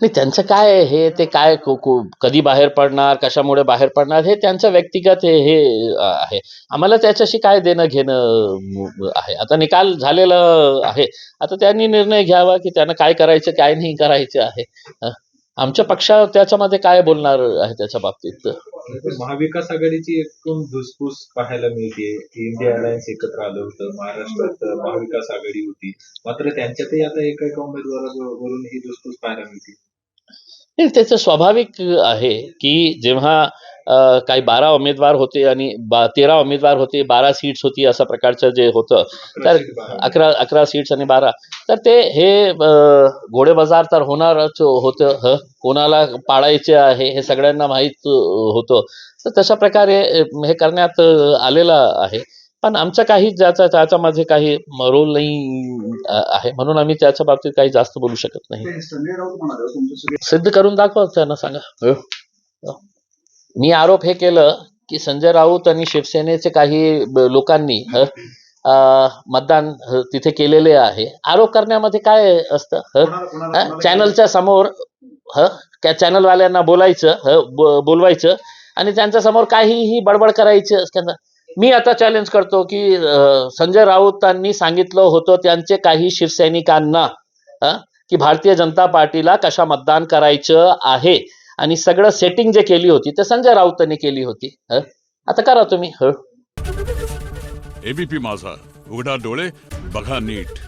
नाही त्यांचं काय आहे हे ते काय कधी बाहेर पडणार, कशामुळे बाहेर पडणार हे त्यांचं व्यक्तिगत हे आहे. आम्हाला त्याच्याशी काय देणं घेणं आहे. आता निकाल झालेला आहे. आता त्यांनी निर्णय घ्यावा, की त्यांना काय करायचं, काय नाही करायचं आहे. आमच्या पक्षा त्याच्यामध्ये काय बोलणार आहे त्याच्या बाबतीत. महाविकास आघाडीची एकूण धुसफूस पाहायला मिळते. इंडिया अलायन्स एकत्र आलं होतं. महाराष्ट्रात महाविकास आघाडी होती. मात्र त्यांच्यातही आता एका उमेदवारावरून ही धुसफूस पाहायला मिळते. नाही त्याचं स्वाभाविक आहे, की जेव्हा काही 12 उमेदवार होते आणि 13 उमेदवार होते, 12 सीट्स होती अशा प्रकारचं जे होतं, तर 11 सीट्स आणि 12 तर ते हे घोडेबाजार तर होणारच होतं. कोणाला पाडायचे आहे हे सगळ्यांना माहीत होतं. तर तशा प्रकारे हे करण्यात आलेलं आहे. पण आमचं काही त्याच्यामध्ये काही रोल नाही आहे. म्हणून आम्ही त्याच्या बाबतीत काही जास्त बोलू शकत नाही. सिद्ध करून दाखवा त्यांना सांगा. मी आरोप हे केलं, की संजय राऊत आणि शिवसेनेचे काही लोकांनी मतदान तिथे केलेले आहे. आरोप करण्यामध्ये काय असतं? चॅनलच्या समोर त्या चॅनलवाल्यांना बोलवायचं आणि त्यांच्या समोर काहीही बडबड करायची असतं. मी आता चॅलेंज करतो, की संजय राऊतांनी सांगितलं होतं त्यांचे काही शिवसैनिकांना की भारतीय जनता पार्टीला कशा मतदान करायचं आहे आणि सगळं सेटिंग जे केली होती ते संजय राऊतांनी केली होती. आता करा तुम्ही. एबीपी माझा, उघडा डोळे बघा नीट.